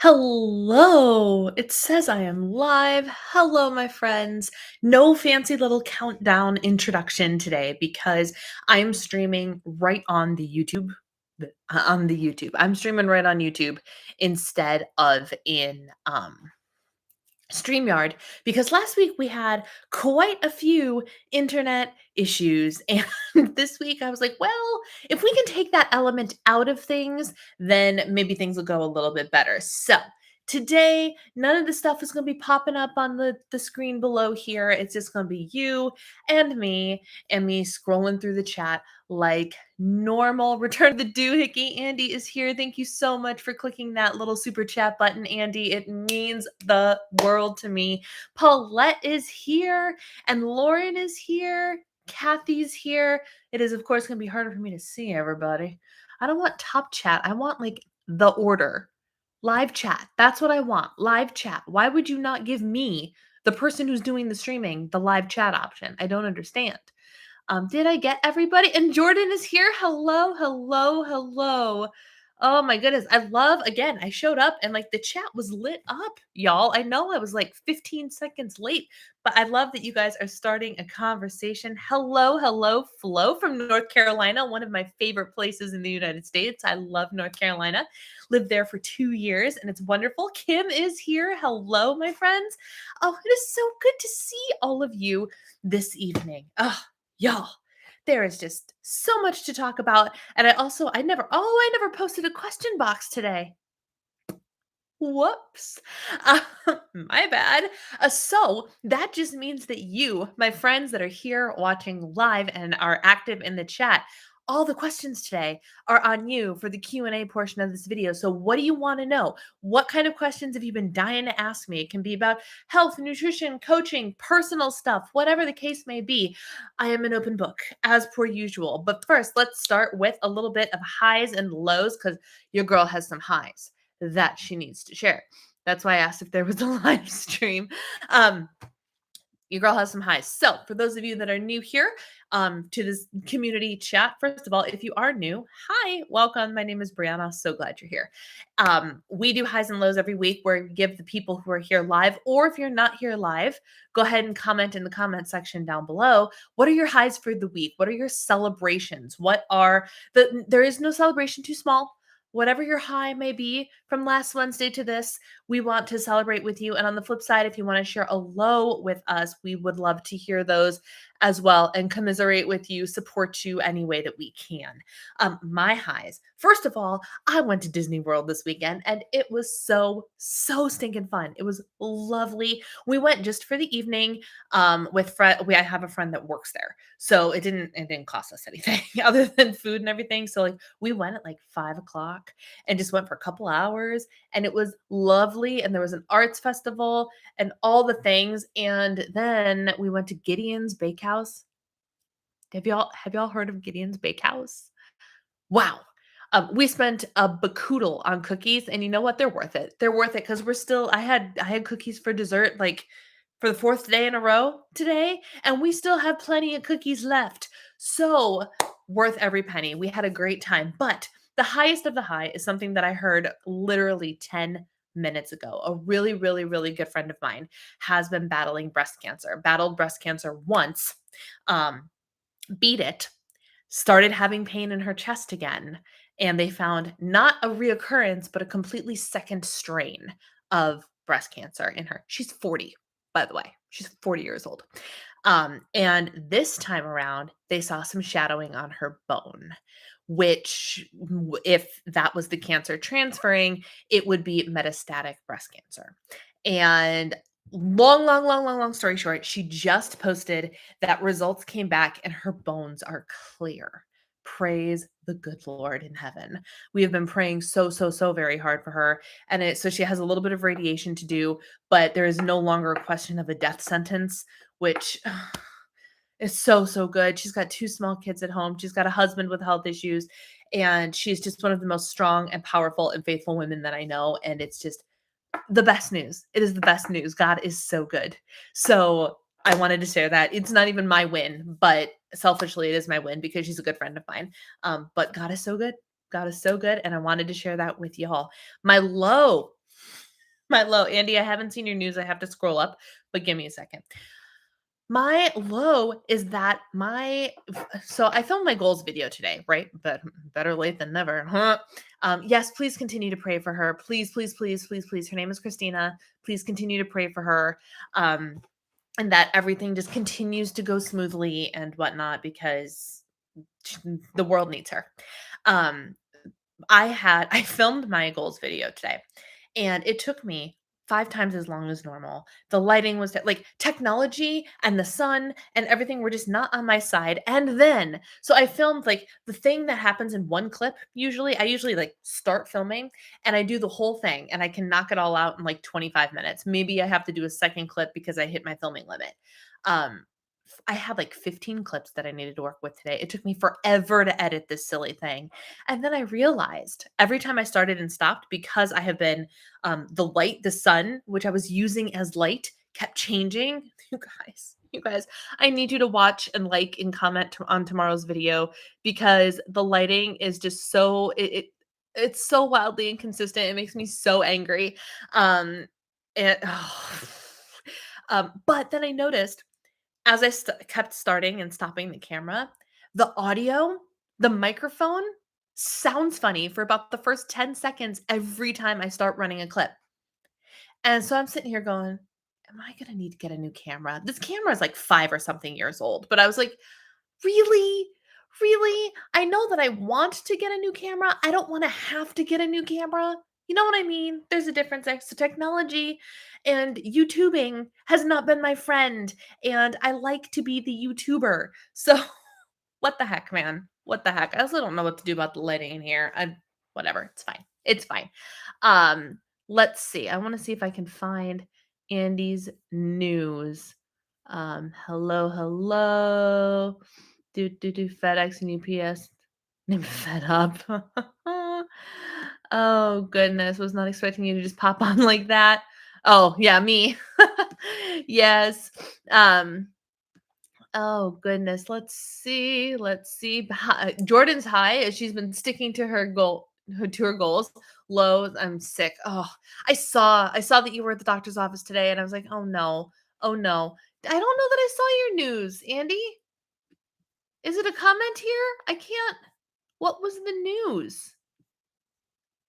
Hello! It says I am live. Hello, my friends. No fancy little countdown introduction today because I'm streaming right on the YouTube. On the YouTube. I'm streaming right on YouTube instead of in StreamYard because last week we had quite a few internet issues. And this week I was like, well, if we can take that element out of things, then maybe things will go a little bit better. So today, none of the stuff is going to be popping up on the screen below here. It's just going to be you and me scrolling through the chat like normal. Return of the doohickey. Andy is here. Thank you so much for clicking that little super chat button, Andy. It means the world to me. Paulette is here, and Lauren is here. Kathy's here. It is, of course, going to be harder for me to see everybody. I don't want top chat. I want like the order. Live chat. That's what I want. Live chat. Why would you not give me, the person who's doing the streaming, the live chat option? I don't understand. Did I get everybody? And Jordan is here. Hello, hello, hello. Oh my goodness. I love, again, I showed up and like the chat was lit up, y'all. I know I was like 15 seconds late, but I love that you guys are starting a conversation. Hello, hello, Flo from North Carolina, one of my favorite places in the United States. I love North Carolina. Lived there for 2 years and it's wonderful. Kim is here. Hello, my friends. Oh, it is so good to see all of you this evening. Oh, y'all, there is just so much to talk about. And I never posted a question box today. Whoops. Uh, my bad. So that just means that you, my friends that are here watching live and are active in the chat, all the questions today are on you for the Q&A portion of this video. So what do you want to know? What kind of questions have you been dying to ask me? It can be about health, nutrition, coaching, personal stuff, whatever the case may be. I am an open book as per usual. But first, let's start with a little bit of highs and lows because your girl has some highs that she needs to share. That's why I asked if there was a live stream. Your girl has some highs. So, for those of you that are new here to this community chat, first of all, if you are new, hi, welcome. My name is Brianna. So glad you're here. We do highs and lows every week where we give the people who are here live, or if you're not here live, go ahead and comment in the comment section down below. What are your highs for the week? What are your celebrations? There is no celebration too small. Whatever your high may be from last Wednesday to this, we want to celebrate with you. And on the flip side, if you want to share a low with us, we would love to hear those as well and commiserate with you, support you any way that we can. My highs. First of all, I went to Disney World this weekend and it was so stinking fun. It was lovely. We went just for the evening with I have a friend that works there. So it didn't cost us anything other than food and everything. So like we went at like 5 o'clock and just went for a couple hours and it was lovely. And there was an arts festival and all the things. And then we went to Gideon's Bakehouse. Have y'all heard of Gideon's Bakehouse? Wow. We spent a bacoodle on cookies, and you know what? They're worth it. They're worth it because I had cookies for dessert like for the fourth day in a row today, and we still have plenty of cookies left. So worth every penny. We had a great time. But the highest of the high is something that I heard literally 10 minutes ago. A really, really, really good friend of mine has been battling breast cancer, battled breast cancer once, um, beat it, started having pain in her chest again. And they found not a reoccurrence, but a completely second strain of breast cancer in her. She's 40, by the way. She's 40 years old. And this time around, they saw some shadowing on her bone, which, if that was the cancer transferring, it would be metastatic breast cancer. And long story short, she just posted that results came back and her bones are clear. Praise the good Lord in heaven. We have been praying so very hard for her. And so she has a little bit of radiation to do, but there is no longer a question of a death sentence, which is so good. She's got 2 small kids at home. She's got a husband with health issues, and she's just one of the most strong and powerful and faithful women that I know. And it's just the best news. It is the best news. God is so good. So I wanted to share that. It's not even my win, but selfishly, it is my win because she's a good friend of mine. But God is so good. God is so good. And I wanted to share that with y'all. My low. My low, Andy, I haven't seen your news. I have to scroll up, but give me a second. My low is that so I filmed my goals video today, right? But better late than never, huh? Yes, please continue to pray for her. Please, please, please, please, please. Her name is Christina. Please continue to pray for her. And that everything just continues to go smoothly and whatnot because the world needs her. Um, I filmed my goals video today, and it took me 5 times as long as normal. The lighting was like, technology and the sun and everything were just not on my side, and then so I filmed, like, the thing that happens in one clip usually. I usually, like, start filming, and I do the whole thing, and I can knock it all out in, like, 25 minutes. Maybe I have to do a second clip because I hit my filming limit. Um, I had like 15 clips that I needed to work with today. It took me forever to edit this silly thing. And then I realized every time I started and stopped, because I have been, the light, the sun, which I was using as light, kept changing. You guys, I need you to watch and like and comment on tomorrow's video because the lighting is just so, it's so wildly inconsistent. It makes me so angry. Um, and, but then I noticed as I kept starting and stopping the camera, the audio, the microphone sounds funny for about the first 10 seconds every time I start running a clip. And so I'm sitting here going, am I going to need to get a new camera? This camera is like 5 or something years old, but I was like, really? Really? I know that I want to get a new camera. I don't want to have to get a new camera. You know what I mean? There's a difference. So technology and YouTubing has not been my friend, and I like to be the YouTuber. So what the heck, man? What the heck? I also don't know what to do about the lighting in here. I Whatever. It's fine. It's fine. Um, let's see. I want to see if I can find Andy's news. Hello, hello. Do FedEx and UPS. I'm fed up. Oh goodness, was not expecting you to just pop on like that. Oh yeah, me. Yes. Um. Oh goodness. Let's see. Jordan's high as she's been sticking to her goals. Low. I'm sick. Oh, I saw that you were at the doctor's office today, and I was like, oh no, oh no. I don't know that I saw your news, Andy. Is it a comment here? I can't. What was the news?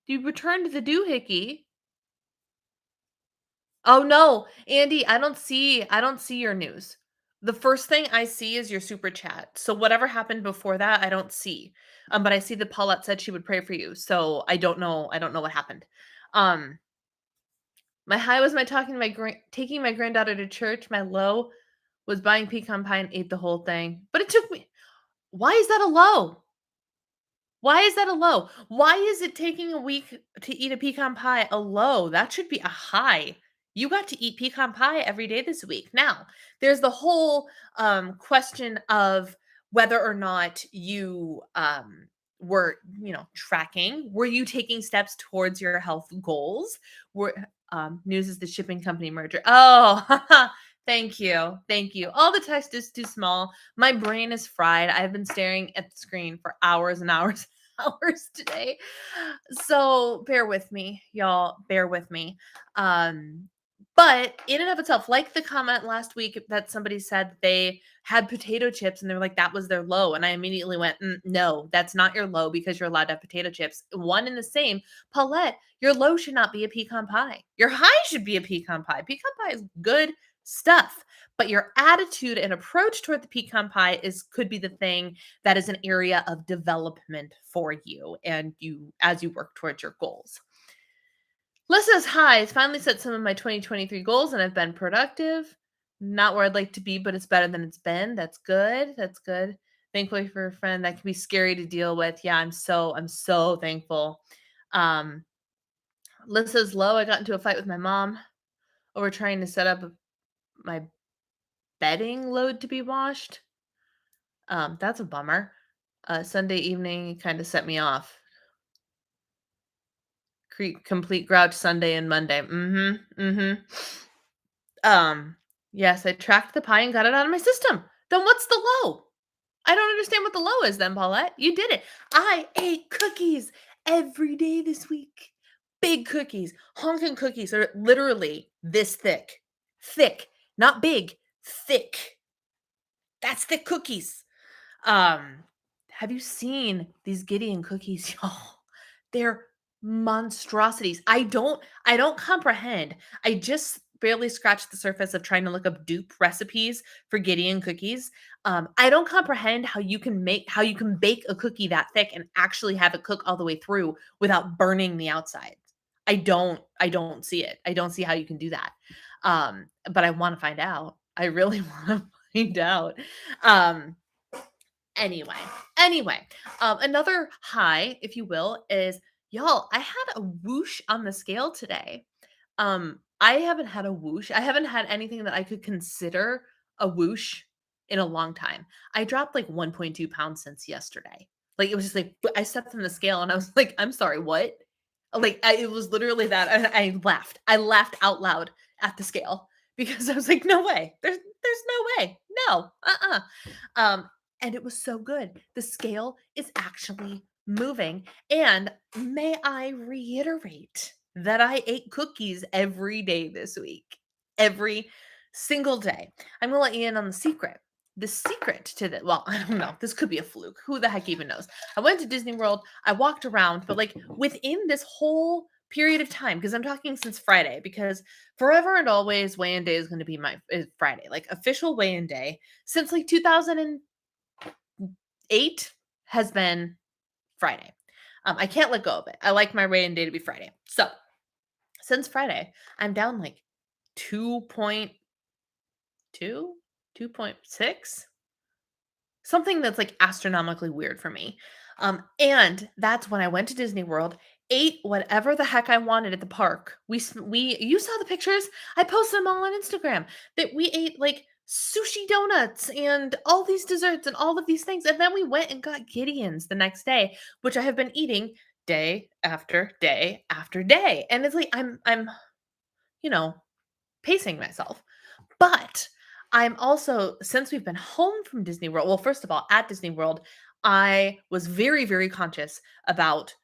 You returned the doohickey. Oh no, Andy, I don't see your news. The first thing I see is your super chat. So whatever happened before that, I don't see. But I see that Paulette said she would pray for you. So I don't know what happened. Um, my high was my taking my granddaughter to church. My low was buying pecan pie and ate the whole thing. But it took me. Why is that a low? Why is that a low? Why is it taking a week to eat a pecan pie a low? That should be a high. You got to eat pecan pie every day this week. Now, there's the whole question of whether or not you were, tracking. Were you taking steps towards your health goals? Were News is the shipping company merger. Oh, thank you. Thank you. All the text is too small. My brain is fried. I've been staring at the screen for hours and hours hours today. So bear with me, y'all. Bear with me. Um, but in and of itself, like the comment last week that somebody said they had potato chips and they were like, that was their low. And I immediately went, no, that's not your low because you're allowed to have potato chips. One and the same. Paulette, your low should not be a pecan pie. Your high should be a pecan pie. Pecan pie is good stuff. But your attitude and approach toward the pecan pie could be the thing that is an area of development for you and you as you work towards your goals. Lisa's hi. I finally set some of my 2023 goals and I've been productive. Not where I'd like to be, but it's better than it's been. That's good. That's good. Thankfully for a friend that can be scary to deal with. Yeah, I'm so thankful. Um, Lisa's low. I got into a fight with my mom over trying to set up my bedding load to be washed. That's a bummer. Sunday evening kind of set me off. Complete grouch Sunday and Monday. Um, yes, I tracked the pie and got it out of my system. Then what's the low? I don't understand what the low is then, Paulette. You did it. I ate cookies every day this week. big cookies, honking cookies are literally this thick. Thick, not big, thick. That's thick cookies. Um, have you seen these Gideon cookies, y'all? They're monstrosities. I don't comprehend. I just barely scratched the surface of trying to look up dupe recipes for Gideon cookies. I don't comprehend how you can bake a cookie that thick and actually have it cook all the way through without burning the outside. I don't see it. I don't see how you can do that. But I want to find out. I really want to find out. Um, Anyway, another high, if you will, is y'all, I had a whoosh on the scale today. I haven't had a whoosh. I haven't had anything that I could consider a whoosh in a long time. I dropped like 1.2 pounds since yesterday. Like it was just like I stepped on the scale and I was like, I'm sorry, what? It was literally that. I laughed. I laughed out loud at the scale because I was like, no way. There's no way. No. Um, and it was so good. The scale is actually moving. And may I reiterate that I ate cookies every day this week. Every single day. I'm gonna let you in on the secret. The secret to the well, I don't know. This could be a fluke. Who the heck even knows? I went to Disney World. I walked around, but like within this whole period of time, because I'm talking since Friday, because forever and always weigh-in day is going to be my is Friday, like official weigh-in day since like 2008 has been Friday. I can't let go of it. I like my weigh-in day to be Friday. So since Friday, I'm down like 2.2, 2.6, something that's like astronomically weird for me. And that's when I went to Disney World, ate whatever the heck I wanted at the park. We you saw the pictures. I posted them all on Instagram that we ate like sushi donuts and all these desserts and all of these things. And then we went and got Gideon's the next day, which I have been eating day after day after day. And it's like I'm, you know, pacing myself. But I'm also since we've been home from Disney World, well, first of all, at Disney World, I was very, very conscious about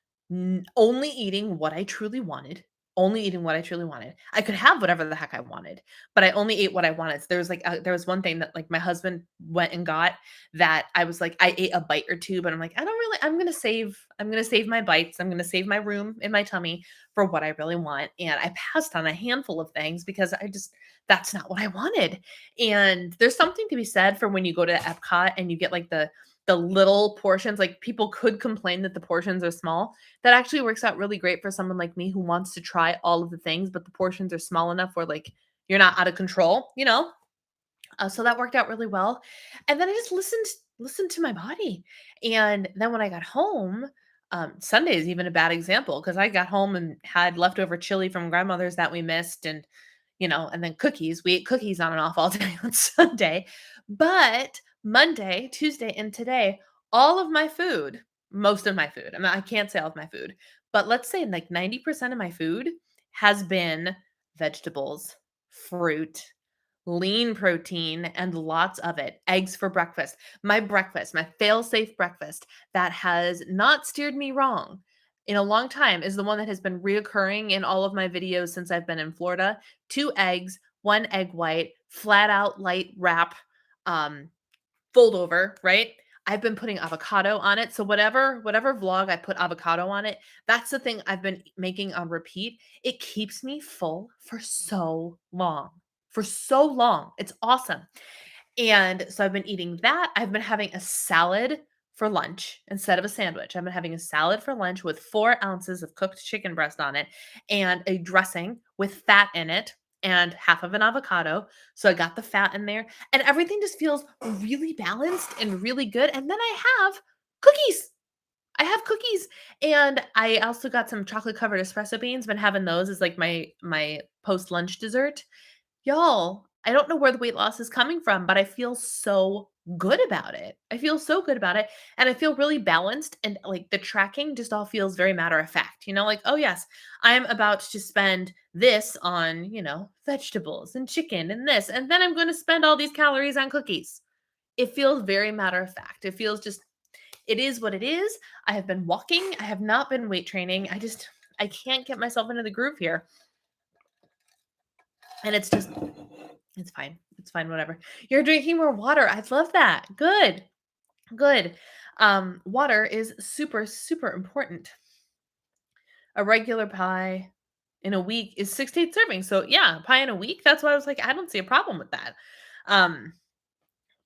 only eating what I truly wanted. Only eating what I truly wanted. I could have whatever the heck I wanted, but I only ate what I wanted. So there was like there was one thing that like my husband went and got that I was like I ate a bite or two, but I'm like I don't really. I'm gonna save my bites. I'm gonna save my room in my tummy for what I really want. And I passed on a handful of things because I just that's not what I wanted. And there's something to be said for when you go to Epcot and you get like the little portions, like people could complain that the portions are small. That actually works out really great for someone like me who wants to try all of the things, but the portions are small enough where like you're not out of control, you know? So that worked out really well. And then I just listened to my body. And then when I got home, Sunday is even a bad example because I got home and had leftover chili from grandmother's that we missed, and and then cookies. We ate cookies on and off all day on Sunday. But Monday, Tuesday, and today, all of my food, most of my food, I can't say all of my food, but let's say like 90% of my food has been vegetables, fruit, lean protein, and lots of it. Eggs for breakfast. My breakfast, my fail-safe breakfast that has not steered me wrong in a long time is the one that has been reoccurring in all of my videos since I've been in Florida. 2 eggs, 1 egg white, flat out light wrap, um, fold over, right? I've been putting avocado on it. So whatever vlog I put avocado on it, that's the thing I've been making on repeat. It keeps me full for so long. For so long. It's awesome. And so I've been eating that. I've been having a salad for lunch instead of a sandwich. I've been having a salad for lunch with 4 ounces of cooked chicken breast on it and a dressing with fat in it and half of an avocado. So I got the fat in there and everything just feels really balanced and really good. And then I have cookies. I have cookies and I also got some chocolate covered espresso beans. Been having those as like my post lunch dessert. Y'all, I don't know where the weight loss is coming from, but I feel so good about it. I feel so good about it. And I feel really balanced. And like the tracking just all feels very matter of fact. Like, oh, yes, I'm about to spend this on, vegetables and chicken and this. And then I'm going to spend all these calories on cookies. It feels very matter of fact. It is what it is. I have been walking. I have not been weight training. I can't get myself into the groove here. And it's just it's fine. It's fine, whatever. You're drinking more water. I love that. Good. Good. Water is super, super important. A regular pie in a week is 6 to 8 servings. So yeah, pie in a week. That's why I was like, I don't see a problem with that. Um,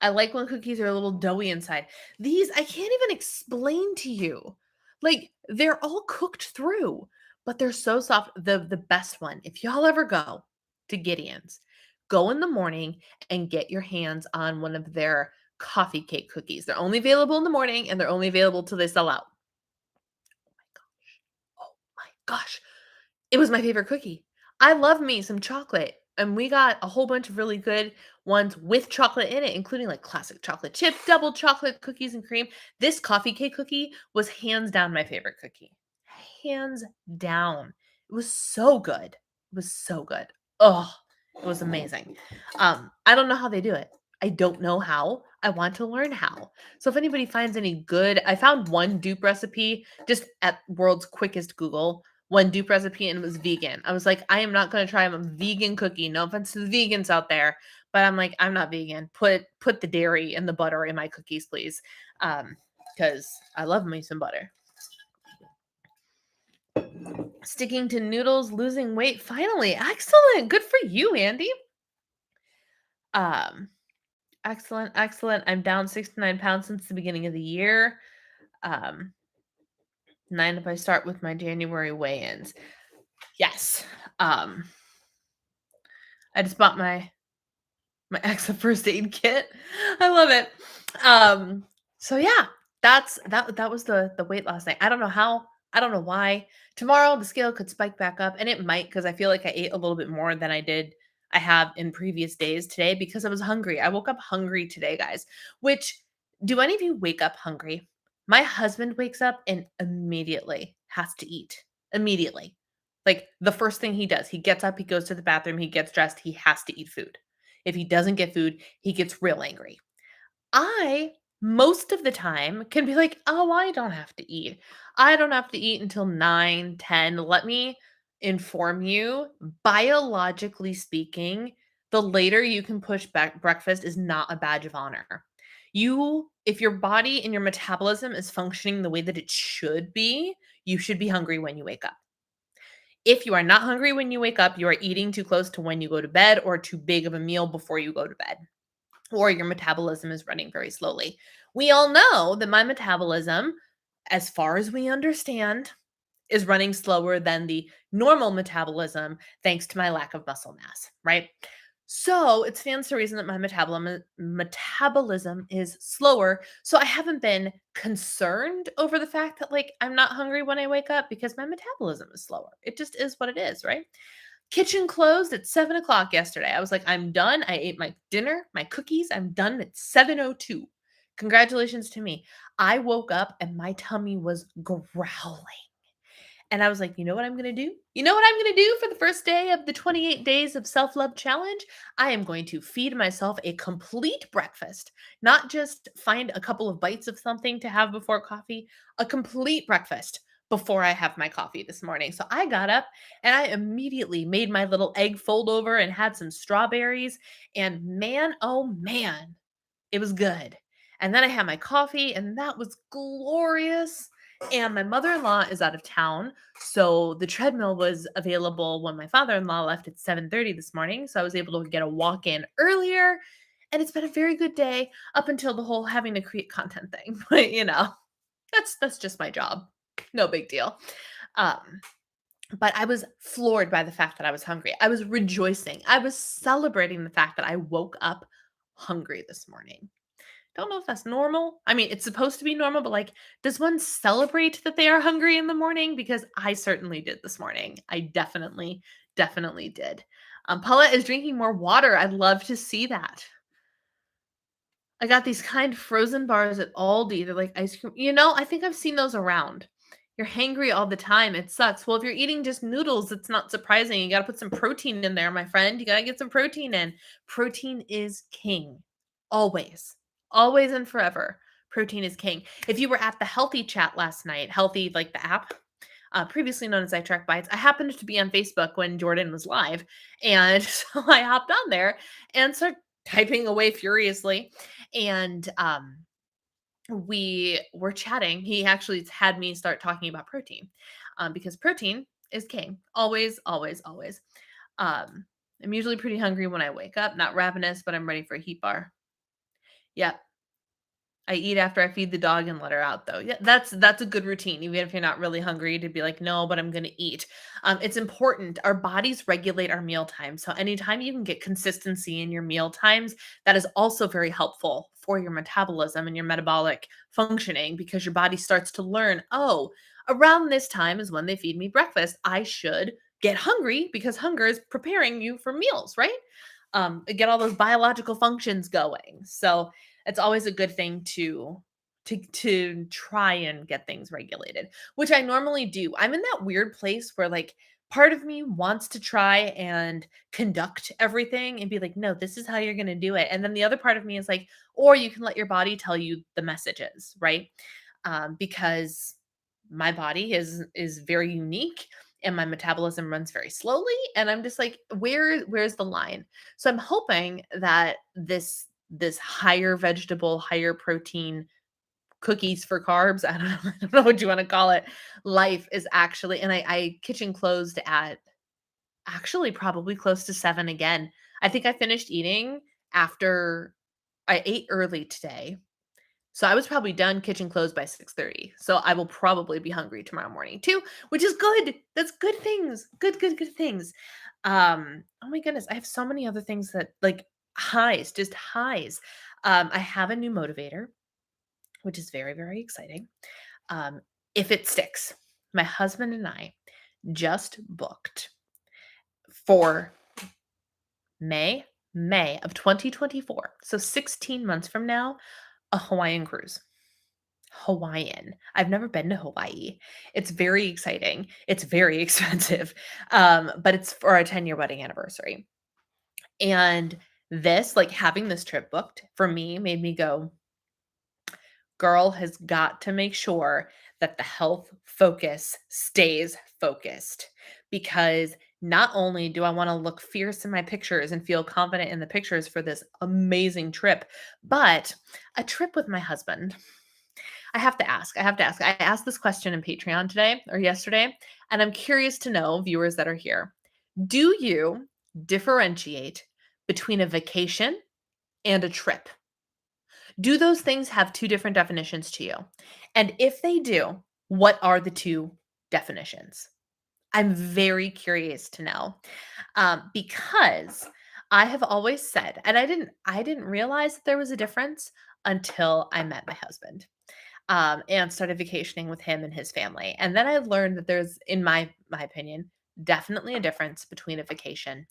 I like when cookies are a little doughy inside. These I can't even explain to you. Like they're all cooked through, but they're so soft. The best one, if y'all ever go to Gideon's, go in the morning and get your hands on one of their coffee cake cookies. They're only available in the morning and they're only available till they sell out. Oh my gosh. It was my favorite cookie. I love me some chocolate, and we got a whole bunch of really good ones with chocolate in it, including like classic chocolate chip, double chocolate cookies and cream. This coffee cake cookie was hands down my favorite cookie. Hands down. It was so good. It was so good. Oh, it was amazing. I don't know how they do it. I don't know how. I want to learn how. So if anybody finds any good, I found one dupe recipe just at world's quickest Google, one dupe recipe, and it was vegan. I was like, I am not going to try a vegan cookie. No offense to the vegans out there, but I'm like, I'm not vegan. Put the dairy and the butter in my cookies, please, because I love me some butter. Sticking to noodles, losing weight. Finally, excellent. Good for you, Andy. Um, excellent, excellent. I'm down 69 pounds since the beginning of the year. 9 if I start with my January weigh-ins. Yes. I just bought my ex a first aid kit. I love it. So yeah, that was the weight loss night. I don't know how, I don't know why. Tomorrow the scale could spike back up, and it might because I feel like I ate a little bit more than I have in previous days today because I was hungry. I woke up hungry today, guys. Which, do any of you wake up hungry? My husband wakes up and immediately has to eat. Immediately. Like the first thing he does, he gets up, he goes to the bathroom, he gets dressed, he has to eat food. If he doesn't get food, he gets real angry. I, most of the time, can be like, oh, I don't have to eat. I don't have to eat until 9, 10. Let me inform you, biologically speaking, the later you can push back breakfast is not a badge of honor. If your body and your metabolism is functioning the way that it should be hungry when you wake up. If you are not hungry when you wake up, you are eating too close to when you go to bed or too big of a meal before you go to bed, or your metabolism is running very slowly. We all know that my metabolism, as far as we understand, is running slower than the normal metabolism thanks to my lack of muscle mass, right? So it stands to reason that my metabolism is slower. So I haven't been concerned over the fact that like I'm not hungry when I wake up because my metabolism is slower. It just is what it is, right? Kitchen closed at 7 o'clock yesterday. I was like, I'm done. I ate my dinner, my cookies. I'm done at 7:02. Congratulations to me. I woke up and my tummy was growling. And I was like, you know what I'm going to do? You know what I'm going to do for the first day of the 28 days of self love challenge? I am going to feed myself a complete breakfast, not just find a couple of bites of something to have before coffee, a complete breakfast before I have my coffee this morning. So I got up and I immediately made my little egg fold over and had some strawberries. And man, oh man, it was good. And then I had my coffee and that was glorious. And my mother-in-law is out of town, so the treadmill was available when my father-in-law left at 7:30 this morning, so I was able to get a walk in earlier, and it's been a very good day up until the whole having to create content thing. But, that's just my job. No big deal. Um, but I was floored by the fact that I was hungry. I was rejoicing. I was celebrating the fact that I woke up hungry this morning. Don't know if that's normal. I mean, it's supposed to be normal, but like, does one celebrate that they are hungry in the morning? Because I certainly did this morning. I definitely, definitely did. Paula is drinking more water. I'd love to see that. I got these kind frozen bars at Aldi. They're like ice cream. I think I've seen those around. You're hangry all the time. It sucks. Well, if you're eating just noodles, it's not surprising. You got to put some protein in there, my friend. You got to get some protein in. Protein is king. Always. Always and forever. Protein is king. If you were at the Healthy Chat last night, Healthy, like the app, previously known as I Track Bites. I happened to be on Facebook when Jordan was live, and so I hopped on there and started typing away furiously. And we were chatting. He actually had me start talking about protein, because protein is king. Always, always, always. Um, I'm usually pretty hungry when I wake up, not ravenous, but I'm ready for a heat bar. Yeah, I eat after I feed the dog and let her out though. Yeah, that's a good routine, even if you're not really hungry, to be like, no, but I'm gonna eat. It's important. Our bodies regulate our meal times. So anytime you can get consistency in your meal times, that is also very helpful for your metabolism and your metabolic functioning, because your body starts to learn, oh, around this time is when they feed me breakfast. I should get hungry because hunger is preparing you for meals, right? Get all those biological functions going. So it's always a good thing to try and get things regulated, which I normally do. I'm in that weird place where, like, part of me wants to try and conduct everything and be like, no, this is how you're going to do it. And then the other part of me is like, or you can let your body tell you the messages, right? Because my body is very unique and my metabolism runs very slowly, and I'm just like, where's the line? So I'm hoping that this higher vegetable, higher protein, cookies for carbs, I don't know, I don't know what you want to call it, life is actually, and I kitchen closed at actually probably close to 7 again. I think I finished eating after I ate early today. So I was probably done kitchen closed by 6:30. So I will probably be hungry tomorrow morning too, which is good. That's good things. Good, good, good things. Oh my goodness, I have so many other things that, like, highs, just highs. I have a new motivator, which is very, very exciting. Um, if it sticks, my husband and I just booked for May of 2024. So 16 months from now, a Hawaiian cruise. Hawaiian. I've never been to Hawaii. It's very exciting. It's very expensive. But it's for our 10-year wedding anniversary. And this, like, having this trip booked for me made me go, girl has got to make sure that the health focus stays focused, because not only do I want to look fierce in my pictures and feel confident in the pictures for this amazing trip, but a trip with my husband. I have to ask. I have to ask. I asked this question in Patreon today or yesterday, and I'm curious to know, viewers that are here, do you differentiate between a vacation and a trip? Do those things have two different definitions to you? And if they do, what are the two definitions? I'm very curious to know, because I have always said, and I didn't realize that there was a difference until I met my husband, and started vacationing with him and his family. And then I learned that there's, in my opinion, definitely a difference between a vacation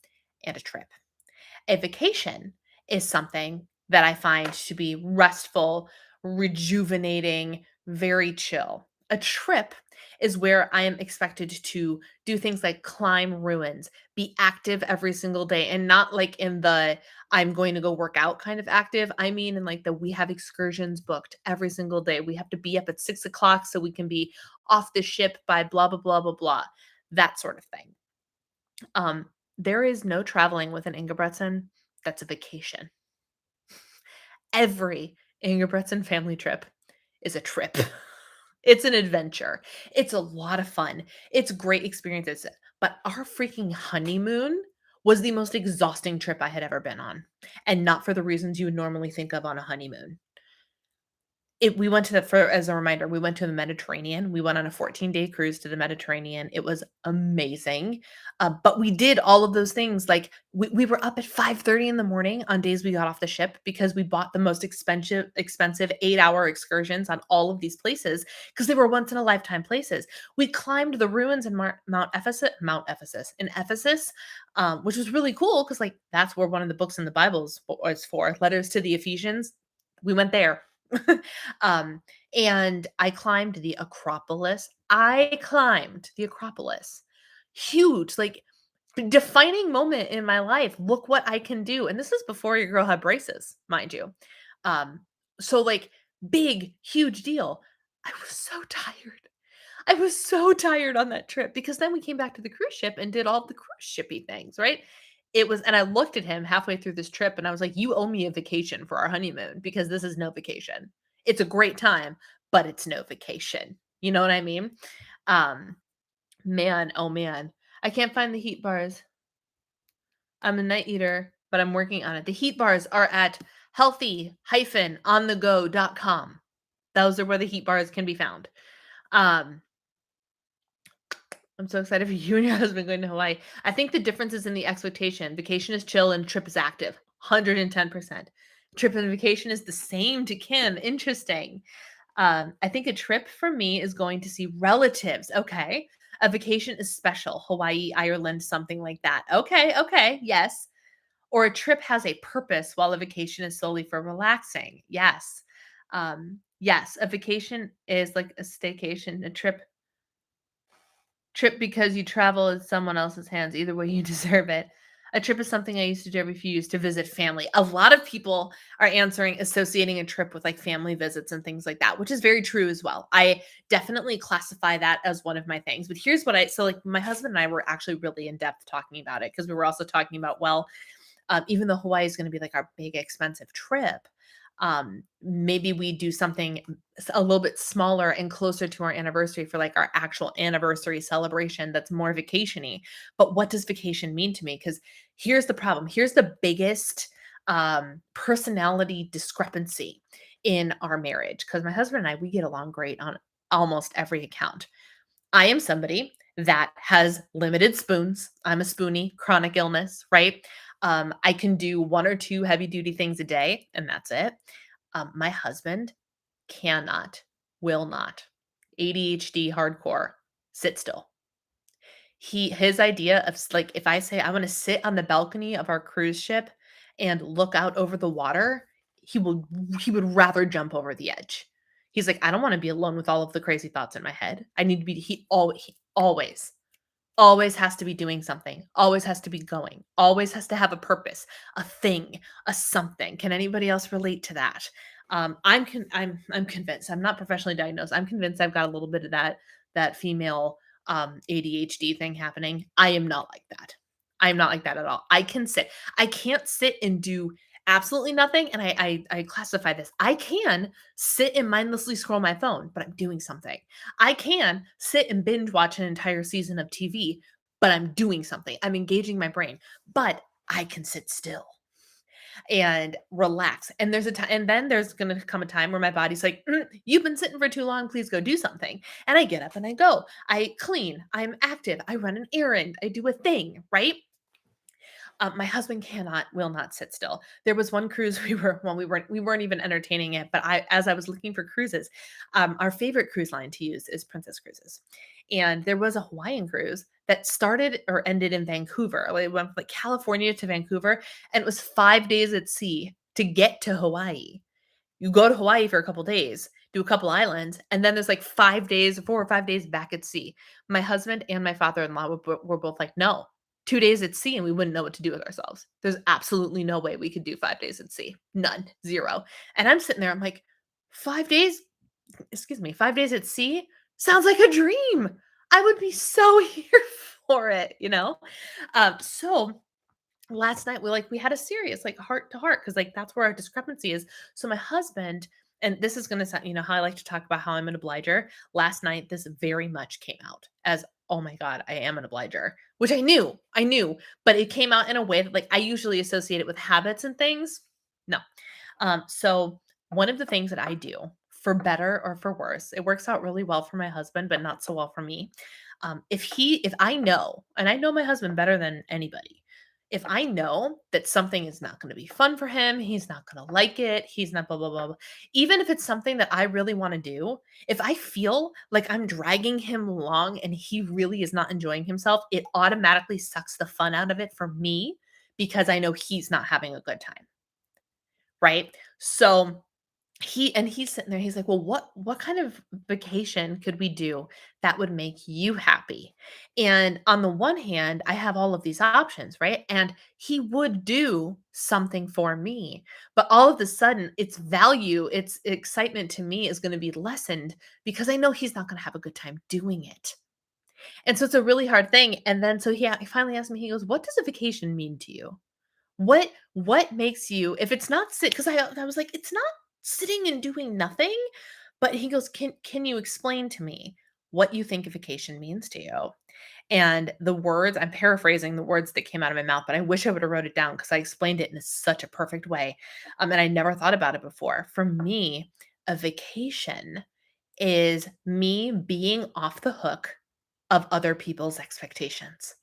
and a trip. A vacation is something that I find to be restful, rejuvenating, very chill. A trip is where I am expected to do things like climb ruins, be active every single day, and not like in the I'm going to go work out kind of active. I mean, in like the we have excursions booked every single day. We have to be up at 6 o'clock so we can be off the ship by blah, blah, blah, blah, blah. That sort of thing. Um, there is no traveling with an Engebretsen that's a vacation. Every Engebretsen family trip is a trip. It's an adventure. It's a lot of fun. It's great experiences. But our freaking honeymoon was the most exhausting trip I had ever been on. And not for the reasons you would normally think of on a honeymoon. We went to the for as a reminder, we went to the Mediterranean. We went on a 14-day cruise to the Mediterranean. It was amazing. But we did all of those things. Like, we were up at 5:30 in the morning on days we got off the ship, because we bought the most expensive 8-hour excursions on all of these places, because they were once in a lifetime places. We climbed the ruins in Mount Ephesus in Ephesus, which was really cool, because, like, that's where one of the books in the Bibles was for, letters to the Ephesians. We went there. Um, and I climbed the Acropolis. I climbed the Acropolis. Huge, like, defining moment in my life. Look what I can do. And this is before your girl had braces, mind you. Um, so, like, big, huge deal. I was so tired. I was so tired on that trip because then we came back to the cruise ship and did all the cruise shippy things, right? It was and I looked at him halfway through this trip and I was like, "You owe me a vacation for our honeymoon because this is no vacation. It's a great time, but it's no vacation." You know what I mean? Um, Man, oh man. I can't find the heat bars. I'm a night eater, but I'm working on it. The heat bars are at healthy-onthego.com. Those are where the heat bars can be found. Um, I'm so excited for you and your husband going to Hawaii. I think the difference is in the expectation. Vacation is chill and trip is active. 110%. Trip and vacation is the same to Kim. Interesting. I think a trip for me is going to see relatives. Okay. A vacation is special. Hawaii, Ireland, something like that. Okay. Okay. Yes. Or a trip has a purpose while a vacation is solely for relaxing. Yes. Yes. A vacation is like a staycation, a trip because you travel in someone else's hands. Either way, you deserve it. A trip is something I used to do every few years to visit family. A lot of people are answering, associating a trip with like family visits and things like that, which is very true as well. I definitely classify that as one of my things. But here's what so like my husband and I were actually really in depth talking about it because we were also talking about, well, even though Hawaii is going to be like our big expensive trip, maybe we do something a little bit smaller and closer to our anniversary for like our actual anniversary celebration that's more vacationy. But what does vacation mean to me? Because here's the problem. Here's the biggest personality discrepancy in our marriage. Because my husband and I, we get along great on almost every account. I am somebody that has limited spoons. I'm a spoonie, chronic illness, right? I can do one or two heavy duty things a day, and that's it. My husband cannot, will not, ADHD hardcore, sit still. His idea of like if I say I want to sit on the balcony of our cruise ship and look out over the water, he will he would rather jump over the edge. He's like, I don't want to be alone with all of the crazy thoughts in my head. I need to be he always has to be doing something, always has to be going, always has to have a purpose, a thing, a something. Can anybody else relate to that? I'm convinced. I'm not professionally diagnosed. I'm convinced I've got a little bit of that female ADHD thing happening. I am not like that. I am not like that at all. I can sit. I can't sit and do absolutely nothing. And I classify this. I can sit and mindlessly scroll my phone, but I'm doing something. I can sit and binge watch an entire season of TV, but I'm doing something. I'm engaging my brain, but I can sit still and relax. And there's a time, and then there's going to come a time where my body's like, you've been sitting for too long. Please go do something. And I get up and I go. I clean. I'm active. I run an errand. I do a thing, right? My husband will not sit still. There was one cruise we weren't even entertaining it, but as I was looking for cruises, our favorite cruise line to use is Princess Cruises, and there was a Hawaiian cruise that started or ended in Vancouver. Like, it went from like California to Vancouver, and it was 5 days at sea to get to Hawaii. You go to Hawaii for a couple days, do a couple islands, and then there's like 5 days, 4 or 5 days back at sea. My husband and my father-in-law were both like, no, 2 days at sea, and we wouldn't know what to do with ourselves. There's absolutely no way we could do 5 days at sea. None, zero. And I'm sitting there, I'm like, 5 days, excuse me, 5 days at sea sounds like a dream. I would be so here for it, you know? So last night we had a serious like heart to heart because like that's where our discrepancy is. So my husband, and this is going to sound, how I like to talk about how I'm an obliger. Last night this very much came out as, oh my god, I am an obliger, which I knew, but it came out in a way that like I usually associate it with habits and things. No. So one of the things that I do, for better or for worse, it works out really well for my husband but not so well for me. If I know, and I know my husband better than anybody, if I know that something is not going to be fun for him, he's not going to like it, he's not blah, blah, blah, blah, even if it's something that I really want to do, if I feel like I'm dragging him along and he really is not enjoying himself, it automatically sucks the fun out of it for me because I know he's not having a good time. Right. So he's sitting there, he's like, "Well, what kind of vacation could we do that would make you happy?" And on the one hand, I have all of these options, right? And he would do something for me, but all of a sudden, its value, its excitement to me is gonna be lessened because I know he's not gonna have a good time doing it. And so it's a really hard thing, and then so he finally asked me, he goes, "What does a vacation mean to you?" What makes you if it's not sit because I was like, "It's not sitting and doing nothing," but he goes, "Can you explain to me what you think a vacation means to you?" And the words I'm paraphrasing the words that came out of my mouth, but I wish I woulda wrote it down because I explained it in such a perfect way, and I never thought about it before. For me, a vacation is me being off the hook of other people's expectations.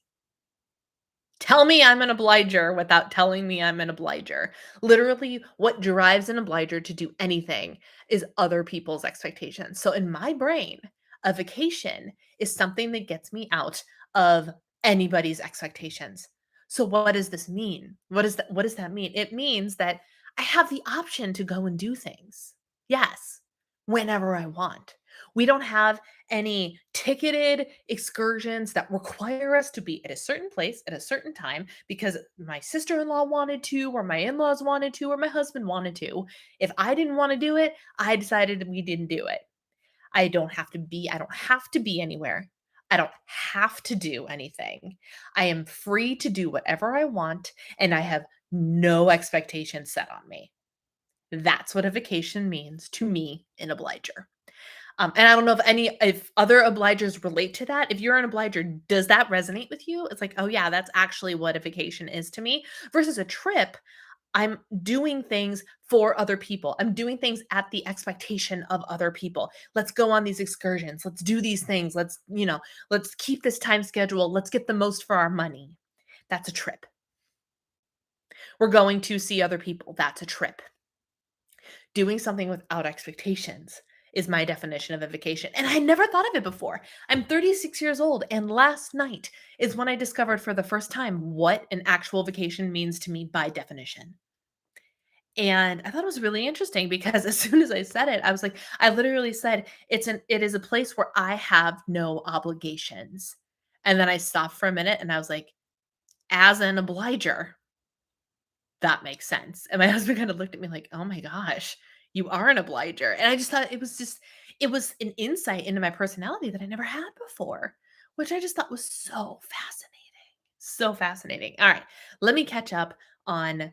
Tell me I'm an obliger without telling me I'm an obliger. Literally, what drives an obliger to do anything is other people's expectations. So in my brain, a vacation is something that gets me out of anybody's expectations. So what does this mean? What does that mean? It means that I have the option to go and do things. Yes, whenever I want. We don't have any ticketed excursions that require us to be at a certain place at a certain time because my sister-in-law wanted to or my in-laws wanted to or my husband wanted to. If I didn't want to do it, I decided we didn't do it. I don't have to be anywhere. I don't have to do anything. I am free to do whatever I want and I have no expectations set on me. That's what a vacation means to me in Obliger. And I don't know if other obligers relate to that. If you're an obliger, does that resonate with you? It's like, "Oh, yeah, that's actually what a vacation is to me." Versus a trip, I'm doing things for other people. I'm doing things at the expectation of other people. Let's go on these excursions. Let's do these things. Let's keep this time schedule. Let's get the most for our money. That's a trip. We're going to see other people. That's a trip. Doing something without expectations is my definition of a vacation, and I never thought of it before. I'm 36 years old, and last night is when I discovered for the first time what an actual vacation means to me by definition. And I thought it was really interesting because as soon as I said it, I was like I literally said, it is a place where I have no obligations." And then I stopped for a minute and I was like, "As an obliger, that makes sense." And my husband kind of looked at me like, "Oh my gosh, you are an obliger." And I just thought it was an insight into my personality that I never had before, which I just thought was so fascinating. So fascinating. All right, let me catch up on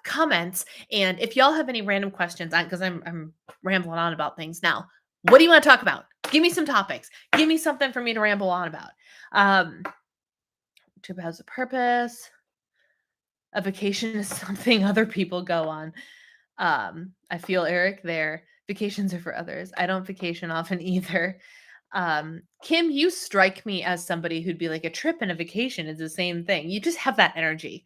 comments. And if y'all have any random questions, because I'm rambling on about things now, what do you want to talk about? Give me some topics. Give me something for me to ramble on about. Um, Trip has a purpose. A vacation is something other people go on. I feel Eric there. Vacations are for others. I don't vacation often either. Kim, you strike me as somebody who'd be like a trip and a vacation is the same thing. You just have that energy.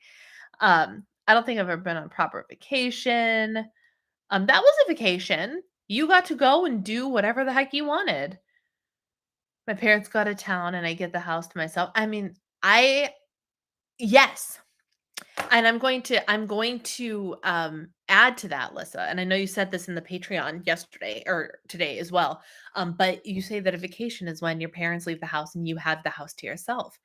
I don't think I've ever been on a proper vacation. That was a vacation. You got to go and do whatever the heck you wanted. My parents got out of town and I get the house to myself. I mean, yes, and I'm going to add to that, Lissa, and I know you said this in the Patreon yesterday or today as well, but you say that a vacation is when your parents leave the house and you have the house to yourself.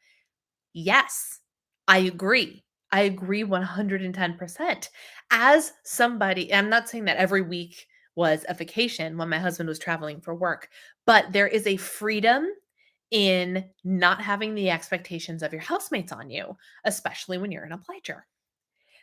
Yes, I agree. I agree 110%. As somebody I'm not saying that every week was a vacation when my husband was traveling for work, but there is a freedom in not having the expectations of your housemates on you, especially when you're an obliger.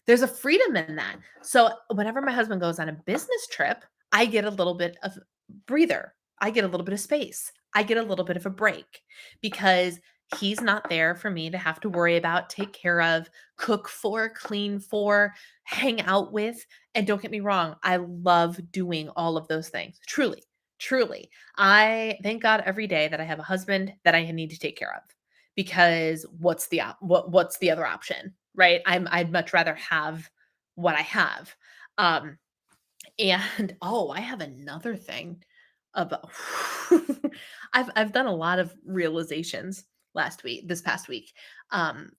There's a freedom in that. So whenever my husband goes on a business trip, I get a little bit of breather. I get a little bit of space. I get a little bit of a break because he's not there for me to have to worry about, take care of, cook for, clean for, hang out with. And don't get me wrong, I love doing all of those things. Truly, truly. I thank God every day that I have a husband that I need to take care of because what's the other option, right? I'd much rather have what I have. Um, and oh, I have another thing about I've done a lot of realizations this past week. Um,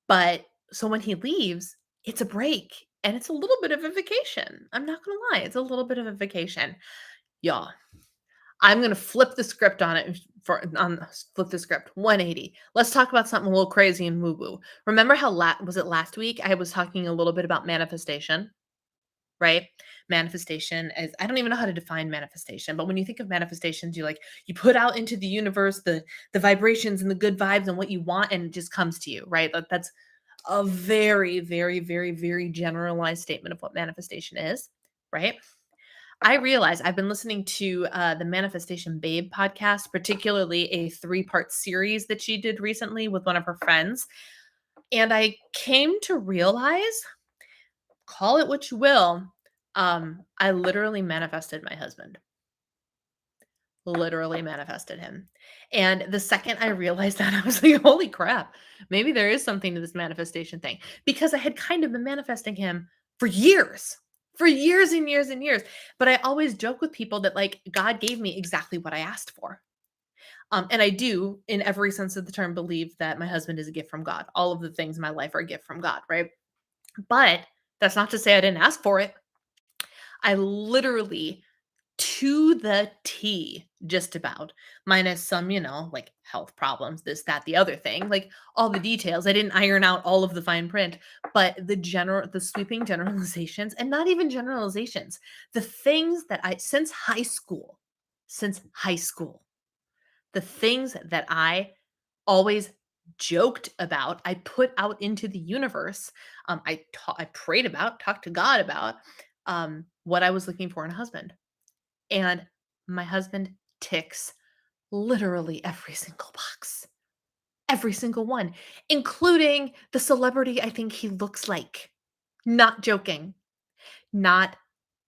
but so when he leaves, it's a break. and it's a little bit of a vacation. I'm not gonna lie, it's a little bit of a vacation. Y'all, I'm gonna flip the script on it flip the script 180. Let's talk about something a little crazy and woo woo. Remember how was it last week I was talking a little bit about manifestation, right? Manifestation is, I don't even know how to define manifestation, but when you think of manifestations, you put out into the universe the vibrations and the good vibes and what you want, and it just comes to you, right? That's a very, very, very, very generalized statement of what manifestation is, right? I realize I've been listening to the Manifestation Babe podcast, particularly a three-part series that she did recently with one of her friends. And I came to realize, call it what you will, I literally manifested my husband. Literally manifested him. And the second I realized that, I was like, holy crap, maybe there is something to this manifestation thing. Because I had kind of been manifesting him for years and years and years. But I always joke with people that like God gave me exactly what I asked for. And I do, in every sense of the term, believe that my husband is a gift from God. All of the things in my life are a gift from God, right? But that's not to say I didn't ask for it. I literally, to the T, just about, minus some, like health problems, this, that, the other thing, like all the details. I didn't iron out all of the fine print, but the sweeping generalizations, and not even generalizations, the things that since high school, the things that I always joked about, I put out into the universe. I prayed about, talked to God about what I was looking for in a husband. And my husband ticks literally every single box. Every single one, including the celebrity I think he looks like. Not joking. Not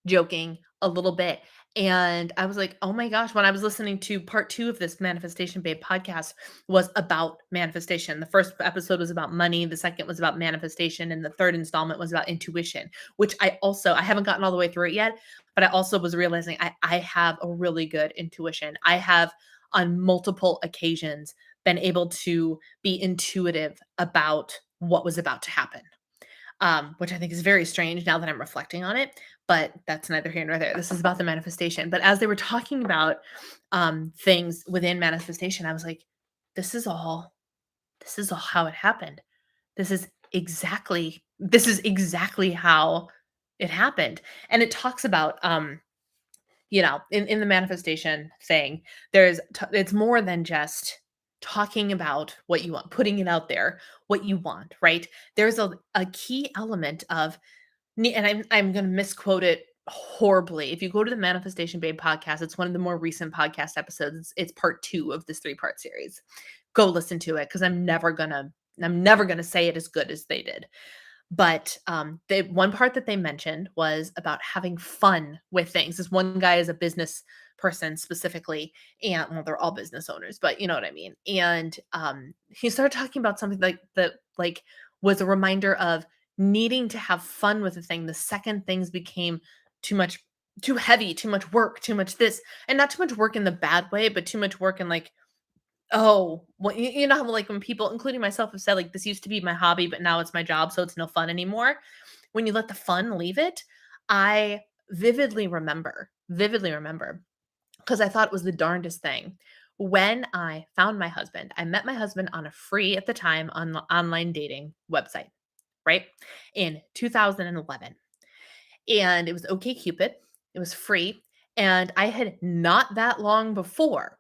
joking a little bit. And I was like, "Oh my gosh," when I was listening to part 2 of this Manifestation Babe podcast was about manifestation. The first episode was about money, the second was about manifestation, and the third installment was about intuition, which I haven't gotten all the way through it yet, but I also was realizing I have a really good intuition. I have, on multiple occasions, been able to be intuitive about what was about to happen, which I think is very strange now that I'm reflecting on it, but that's neither here nor there. This is about the manifestation. But as they were talking about things within manifestation, I was like, this is all, this is all how it happened. This is exactly how it happened. And it talks about in the manifestation thing, it's more than just talking about what you want, putting it out there, what you want, right? There's a key element of and I'm gonna misquote it horribly. If you go to the Manifestation Babe podcast, it's one of the more recent podcast episodes. It's part 2 of this 3-part series. Go listen to it because I'm never gonna say it as good as they did. But, the one part that they mentioned was about having fun with things. This one guy is a business person specifically, and well, they're all business owners, but you know what I mean. And, he started talking about something like, was a reminder of needing to have fun with the thing the second things became too much too heavy, too much work, too much this, and not too much work in the bad way, but too much work in like, oh, well, you know how, like, when people, including myself, have said, like, "This used to be my hobby, but now it's my job, so it's no fun anymore." When you let the fun leave it, I vividly remember, because I thought it was the darndest thing. When I found my husband, I met my husband on a free, at the time, online dating website, right? In 2011. And it was OkCupid. It was free. And I had not that long before,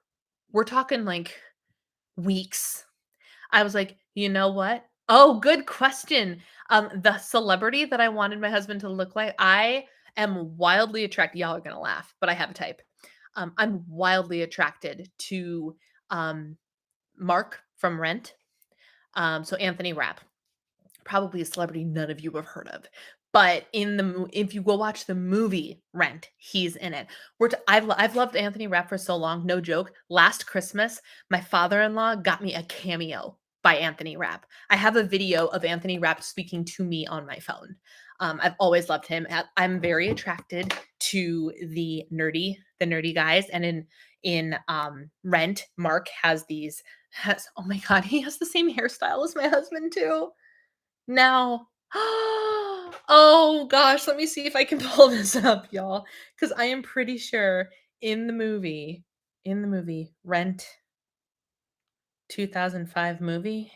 we're talking like weeks, I was like, "You know what?" Oh, good question. The celebrity that I wanted my husband to look like, I am wildly attracted, y'all are gonna laugh, but I have a type. I'm wildly attracted to, um, Mark from Rent, so Anthony Rapp. Probably a celebrity none of you have heard of. But if you go watch the movie Rent, he's in it. I've loved Anthony Rapp for so long, no joke. Last Christmas, my father-in-law got me a cameo by Anthony Rapp. I have a video of Anthony Rapp speaking to me on my phone. I've always loved him. I'm very attracted to the nerdy guys, and in Rent, Mark oh my god, he has the same hairstyle as my husband too. Now, Oh gosh, let me see if I can pull this up, y'all, because I am pretty sure in the movie, Rent 2005 movie.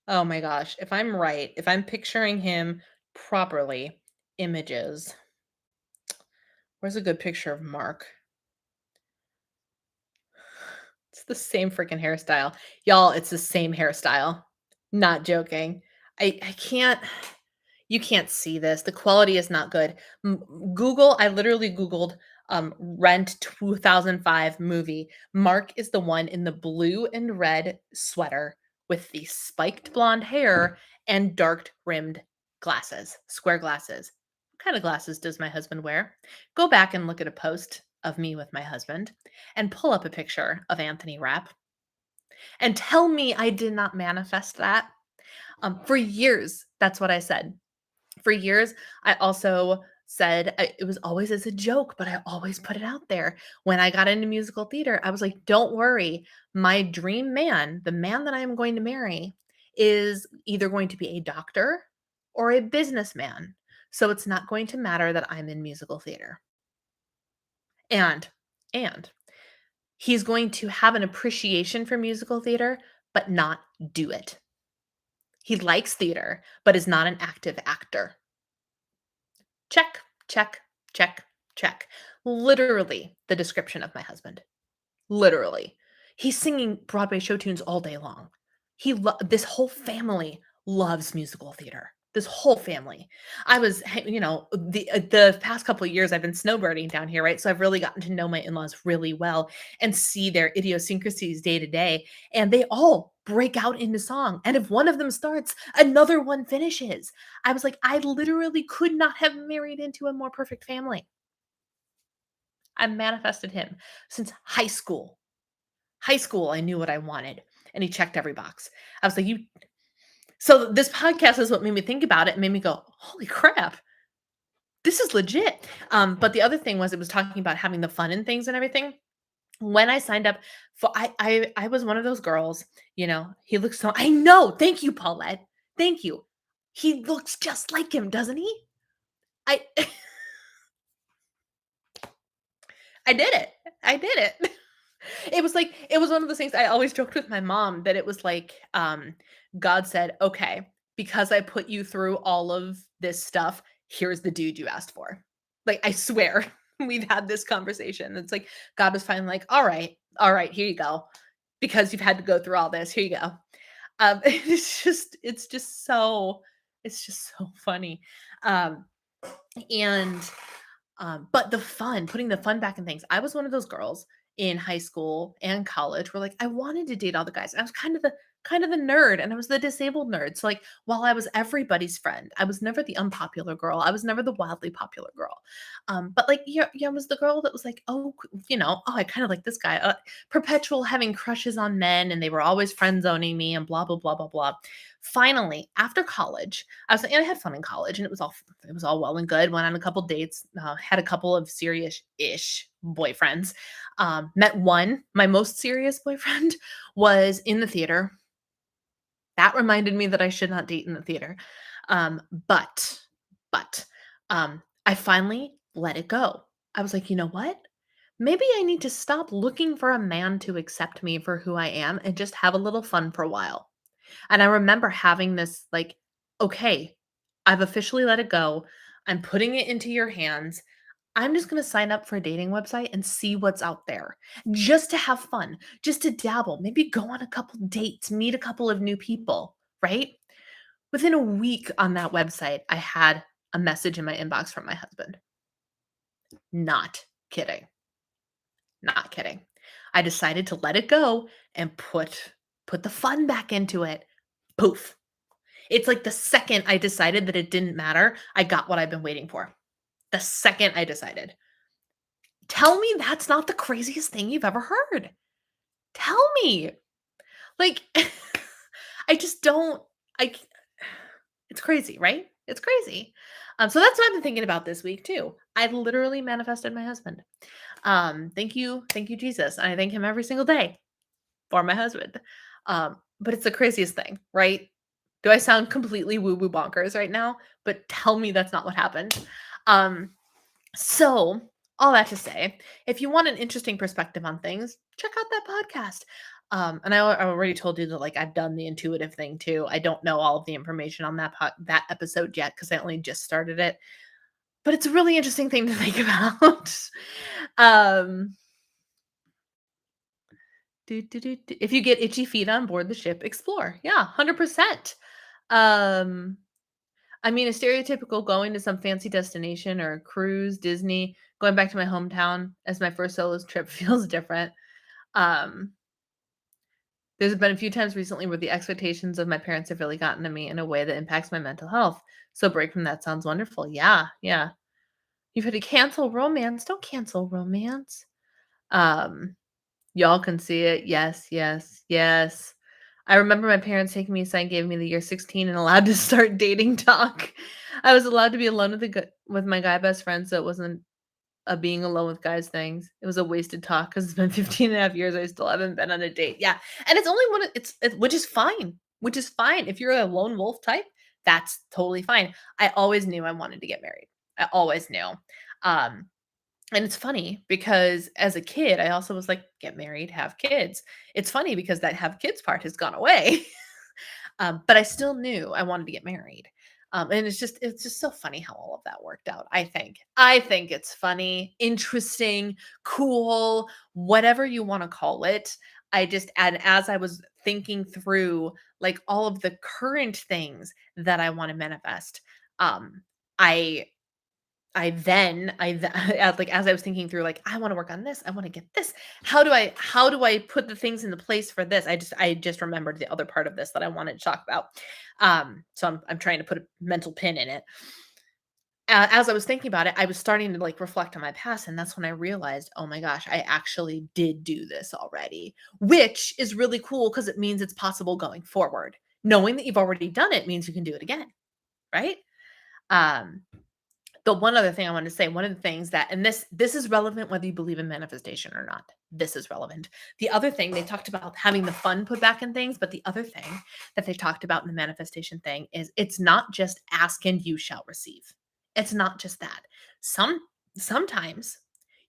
Oh my gosh, if I'm right, if I'm picturing him properly, images. Where's a good picture of Mark? It's the same freaking hairstyle. Y'all, it's the same hairstyle. Not joking. I can't you can't see this. The quality is not good. Google, I literally Googled Rent 2005 movie. Mark is the one in the blue and red sweater with the spiked blonde hair and dark rimmed glasses, square glasses. What kind of glasses does my husband wear? Go back and look at a post of me with my husband and pull up a picture of Anthony Rapp and tell me I did not manifest that. For years, that's what I said. For years, I also said it was always as a joke, but I always put it out there. When I got into musical theater, I was like, don't worry. My dream man, the man that I am going to marry, is either going to be a doctor or a businessman. So it's not going to matter that I'm in musical theater. And, and he's going to have an appreciation for musical theater, but not do it. He likes theater, but is not an active actor. Check, check, check, check. Literally the description of my husband. Literally. He's singing Broadway show tunes all day long. This whole family loves musical theater. This whole family. I was, the past couple of years I've been snowbirding down here, right? So I've really gotten to know my in-laws really well and see their idiosyncrasies day to day, and they all break out into song. And if one of them starts, another one finishes. I was like, I literally could not have married into a more perfect family. I manifested him since high school. High school, I knew what I wanted, and he checked every box. I was like, "You." So this podcast is what made me think about it and made me go, "Holy crap, this is legit." But the other thing was it was talking about having the fun and things and everything. When I signed up for I was one of those girls, he looks so I know. Thank you, Paulette. Thank you. He looks just like him, doesn't he? I I did it. I did it. It was one of those things I always joked with my mom that it was like, God said, "Okay, because I put you through all of this stuff, here's the dude you asked for." Like, I swear, we've had this conversation. It's like God was finally like, all right, here you go. Because you've had to go through all this, here you go." It's just so funny. Um, and but the fun, putting the fun back in things. I was one of those girls in high school and college where like I wanted to date all the guys. I was kind of the nerd, and I was the disabled nerd. So like while I was everybody's friend, I was never the unpopular girl. I was never the wildly popular girl. But like yeah, I was the girl that was like, oh, oh, I kind of like this guy. Perpetual having crushes on men, and they were always friend zoning me and blah blah blah blah blah. Finally, after college, and I had fun in college, and it was all well and good. Went on a couple dates, had a couple of serious-ish boyfriends. Met one, my most serious boyfriend was in the theater. That reminded me that I should not date in the theater. Um, but, but I finally let it go. I was like, you know what? Maybe I need to stop looking for a man to accept me for who I am and just have a little fun for a while. And I remember having this like, okay, I've officially let it go. I'm putting it into your hands. I'm just going to sign up for a dating website and see what's out there just to have fun, just to dabble, maybe go on a couple dates, meet a couple of new people, right? Within a week on that website, I had a message in my inbox from my husband. Not kidding. Not kidding. I decided to let it go and put the fun back into it. Poof. It's like the second I decided that it didn't matter, I got what I've been waiting for. The second I decided. Tell me that's not the craziest thing you've ever heard. Tell me. Like, I just don't I c it's crazy, right? It's crazy. So that's what I've been thinking about this week too. I literally manifested my husband. Thank you, Jesus. And I thank him every single day for my husband. But it's the craziest thing, right? Do I sound completely woo woo bonkers right now? But tell me that's not what happened. Um, so, all that to say, if you want an interesting perspective on things, check out that podcast. I already told you that like I've done the intuitive thing too. I don't know all of the information on that episode yet because I only just started it, but it's a really interesting thing to think about. um, if you get itchy feet on board the ship, explore. Yeah, 100%. Um, I mean, a stereotypical going to some fancy destination or a cruise, Disney, going back to my hometown as my first solo trip feels different. Um, there's been a few times recently where the expectations of my parents have really gotten to me in a way that impacts my mental health. So break from that sounds wonderful. Yeah, yeah. You've had to cancel romance. Don't cancel romance. Um, Y'all can see it. Yes, yes, yes. I remember my parents taking me aside, gave me the year 16 and allowed to start dating talk. I was allowed to be alone with my guy best friend, so it wasn't a being alone with guys things. It was a wasted talk because it's been 15 and a half years. I still haven't been on a date. Yeah. And it's only when which is fine, which is fine. If you're a lone wolf type, that's totally fine. I always knew I wanted to get married. I always knew. Um, and it's funny because as a kid, I also was like, get married, have kids. It's funny because that have kids part has gone away. But I still knew I wanted to get married. And it's just so funny how all of that worked out. I think it's funny, interesting, cool, whatever you want to call it. And as I was thinking through like all of the current things that I want to manifest, um, I like, as I was thinking through, like, I wanna work on this, I wanna get this. How do I put the things into place for this? I just remembered the other part of this that I wanted to talk about. So I'm trying to put a mental pin in it. As I was thinking about it, I was starting to, like, reflect on my past, and that's when I realized, "Oh my gosh, I actually did do this already," which is really cool because it means it's possible going forward. Knowing that you've already done it means you can do it again, right? Um the one other thing I wanted to say, one of the things that and this is relevant whether you believe in manifestation or not. This is relevant. The other thing they talked about having the fun put back in things, but the other thing that they talked about in the manifestation thing is it's not just ask and you shall receive. It's not just that. Some sometimes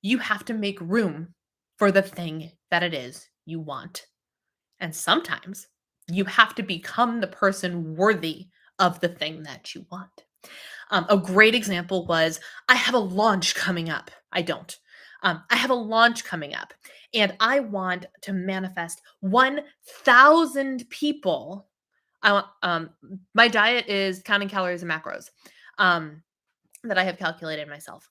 you have to make room for the thing that it is you want. And sometimes you have to become the person worthy of the thing that you want. A great example was I have a launch coming up. I don't. I have a launch coming up, and I want to manifest 1,000 people. I want. My diet is counting calories and macros um, that I have calculated myself.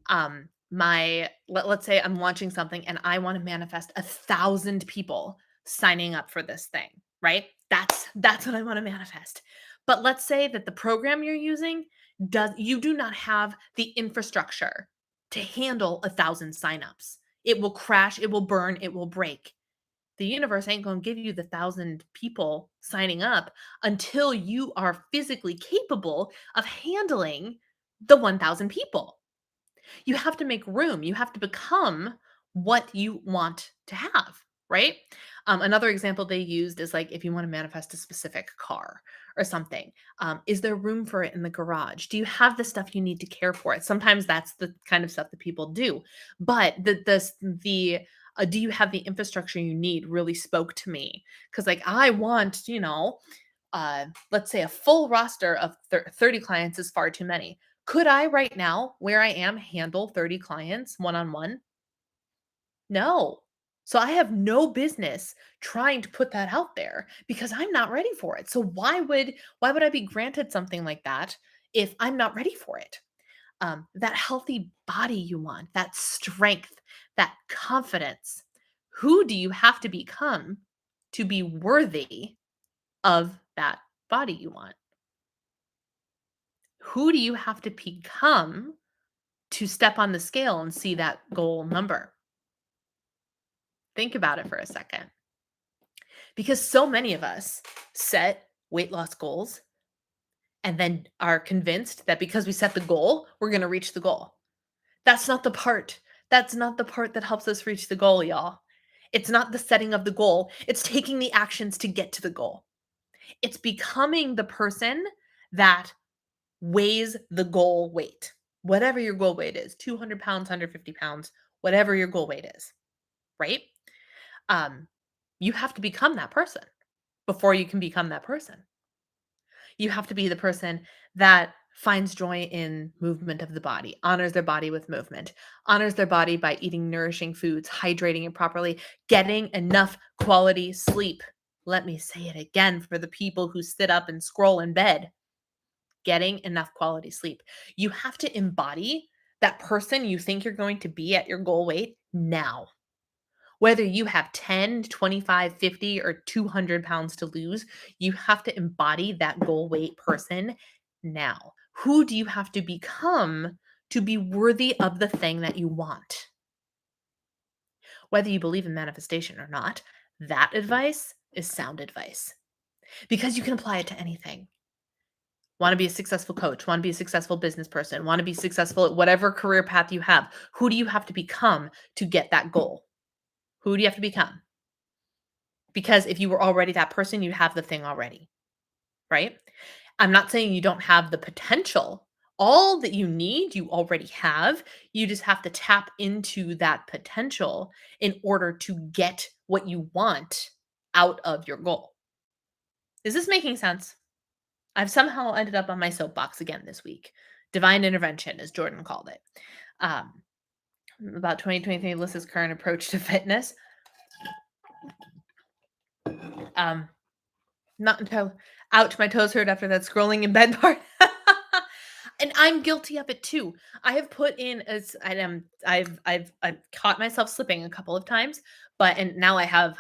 Let's say I'm launching something, and I want to manifest 1,000 people signing up for this thing. Right? That's what I want to manifest. But let's say that the program you're using does you do not have the infrastructure to handle 1,000 signups. It will crash, it will burn, it will break. The universe ain't going to give you the 1,000 people signing up until you are physically capable of handling the 1,000 people. You have to make room. You have to become what you want to have, right? Another example they used is like if you want to manifest a specific car or something, is there room for it in the garage? Do you have the stuff you need to care for it? Sometimes that's the kind of stuff that people do, but the do you have the infrastructure you need really spoke to me because like I want let's say a full roster of 30 clients is far too many. Could I right now, where I am, handle 30 clients one on one? No. So I have no business trying to put that out there because I'm not ready for it. So why would I be granted something like that if I'm not ready for it? That healthy body you want, that strength, that confidence. Who do you have to become to be worthy of that body you want? Who do you have to become to step on the scale and see that goal number? Think about it for a second. Because so many of us set weight loss goals and then are convinced that because we set the goal, we're going to reach the goal. That's not the part. That's not the part that helps us reach the goal, y'all. It's not the setting of the goal, it's taking the actions to get to the goal. It's becoming the person that weighs the goal weight. Whatever your goal weight is, 200 pounds, 150 pounds, whatever your goal weight is, right? Um, you have to become that person before you can become that person. You have to be the person that finds joy in movement of the body, honors their body with movement, honors their body by eating nourishing foods, hydrating it properly, getting enough quality sleep. Let me say it again for the people who sit up and scroll in bed. Getting enough quality sleep. You have to embody that person you think you're going to be at your goal weight now. Whether you have 10, 25, 50, or 200 pounds to lose, you have to embody that goal weight person now. Who do you have to become to be worthy of the thing that you want? Whether you believe in manifestation or not, that advice is sound advice because you can apply it to anything. Want to be a successful coach, want to be a successful business person, want to be successful at whatever career path you have. Who do you have to become to get that goal? Who do you have to become? Because if you were already that person, you have the thing already, right? I'm not saying you don't have the potential. All that you need, you already have. You just have to tap into that potential in order to get what you want out of your goal. Is this making sense? I've somehow ended up on my soapbox again this week. Divine intervention, as Jordan called it. Um, about 2023, Alyssa's current approach to fitness. Um, Not until ouch, my toes hurt after that scrolling in bed part. And I'm guilty of it too. I have put in as I am I've caught myself slipping a couple of times, but and now I have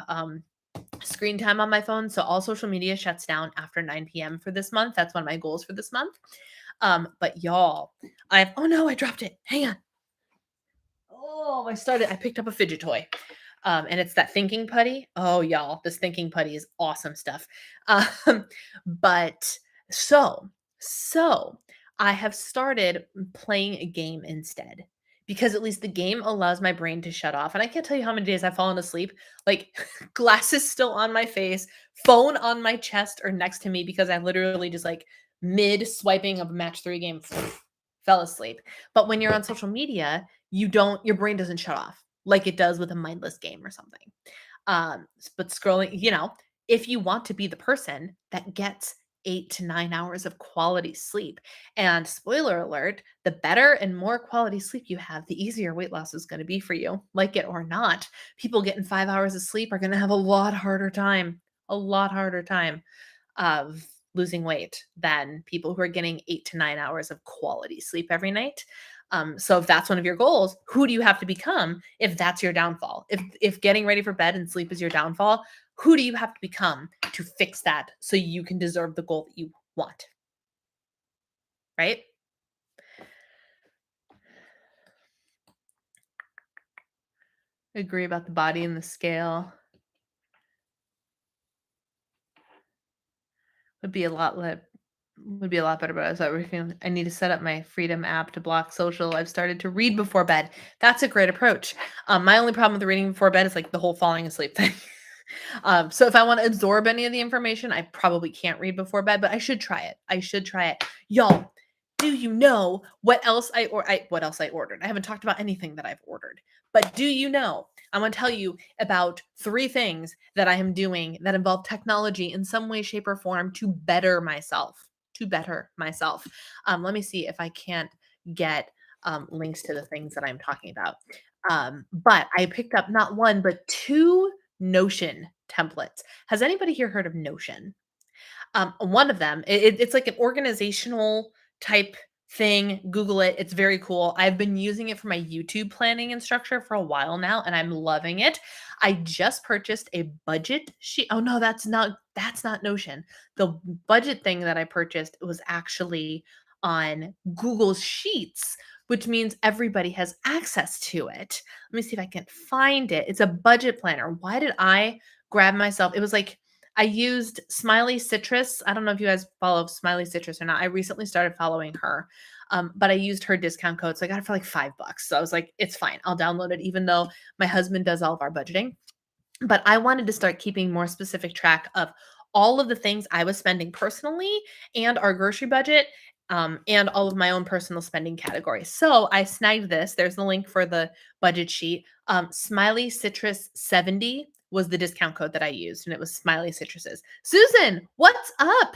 screen time on my phone, so all social media shuts down after 9 p.m. for this month. That's one of my goals for this month. But y'all, I've oh no, I dropped it. Hang on. Oh, I picked up a fidget toy. And it's that thinking putty. Oh, y'all, this thinking putty is awesome stuff. Um, but so, so I have started playing a game instead because at least the game allows my brain to shut off. And I can't tell you how many days I've fallen asleep, like glasses still on my face, phone on my chest or next to me because I literally just like mid swiping of a match 3 game fell asleep. But when you're on social media, your brain doesn't shut off like it does with a mindless game or something. But scrolling, if you want to be the person that gets 8 to 9 hours of quality sleep, and spoiler alert, the better and more quality sleep you have, the easier weight loss is going to be for you, like it or not. People getting 5 hours of sleep are going to have a lot harder time of losing weight than people who are getting 8 to 9 hours of quality sleep every night. So if that's one of your goals, who do you have to become if that's your downfall? If getting ready for bed and sleep is your downfall, who do you have to become to fix that so you can deserve the goal that you want? Right? Agree about the body and the scale. Would be a lot would be a lot better, but I was already feeling I need to set up my Freedom app to block social. I've started to read before bed. That's a great approach. My only problem with the reading before bed is like the whole falling asleep thing. So if I want to absorb any of the information, I probably can't read before bed, but I should try it. I should try it. Y'all, do you know what else what else I ordered? I haven't talked about anything that I've ordered. But do you know? I want to tell you about 3 things that I am doing that involve technology in some way, shape, or form to better myself. To better myself. Let me see if I can't get links to the things that I'm talking about. But I picked up not one, but 2 Notion templates. Has anybody here heard of Notion? One of them, it's like an organizational type thing. Google it. It's very cool. I've been using it for my YouTube planning and structure for a while now, and I'm loving it. I just purchased a budget sheet. Oh no, that's not Notion. The budget thing that I purchased was actually on Google Sheets, which means everybody has access to it. Let me see if I can find it. It's a budget planner. Why did I grab myself? It was like I used Smiley Citrus. I don't know if you guys follow Smiley Citrus or not. I recently started following her, but I used her discount code. So I got it for like $5. So I was like, it's fine. I'll download it, even though my husband does all of our budgeting. But I wanted to start keeping more specific track of all of the things I was spending personally and our grocery budget, and all of my own personal spending categories. So I snagged this. There's the link for the budget sheet. Smiley Citrus 70 was the discount code that I used, and it was Smiley Citruses. Susan, what's up?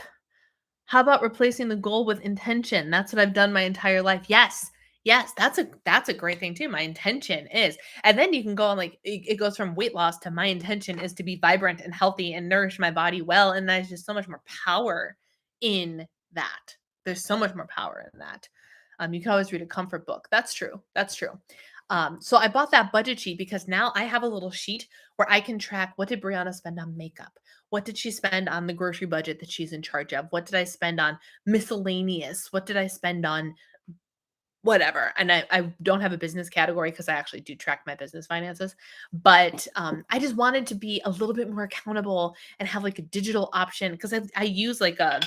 How about replacing the goal with intention? That's what I've done my entire life. Yes. Yes, that's a great thing too. My intention is. And then you can go on like it goes from weight loss to my intention is to be vibrant and healthy and nourish my body well. And there's just so much more power in that. There's so much more power in that. You can always read a comfort book. That's true. That's true. So I bought that budget sheet because now I have a little sheet where I can track what did Brianna spend on makeup? What did she spend on the grocery budget that she's in charge of? What did I spend on miscellaneous? What did I spend on whatever? And I don't have a business category because I actually do track my business finances. But I just wanted to be a little bit more accountable and have like a digital option because I use like a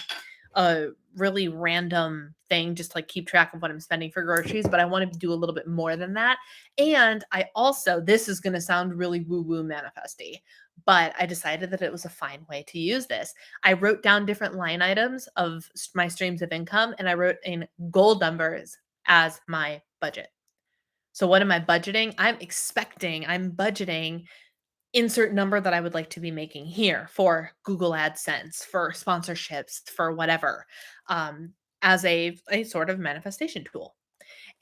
really random thing just to like keep track of what I'm spending for groceries, but I wanted to do a little bit more than that. And I also, this is going to sound really woo-woo manifesty, but I decided that it was a fine way to use this. I wrote down different line items of my streams of income and I wrote in goal numbers as my budget. So what am I budgeting? I'm budgeting insert number that I would like to be making here for Google AdSense, for sponsorships, for whatever, as a sort of manifestation tool.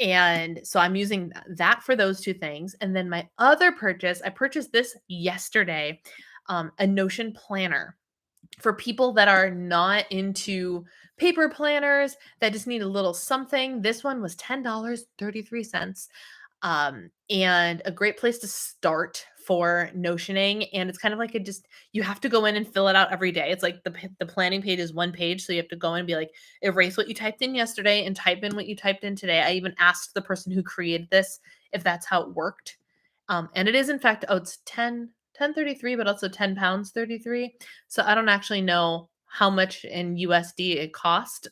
And so I'm using that for those two things. And then my other purchase, I purchased this yesterday, a Notion planner for people that are not into paper planners that just need a little something. This one was $10.33, and a great place to start for notioning. And it's kind of like you have to go in and fill it out every day. It's like the planning page is one page, so you have to go in and be like, erase what you typed in yesterday and type in what you typed in today. I even asked the person who created this if that's how it worked. And it is in fact, it's 10.33, but also 10 pounds 33. So I don't actually know how much in USD it cost,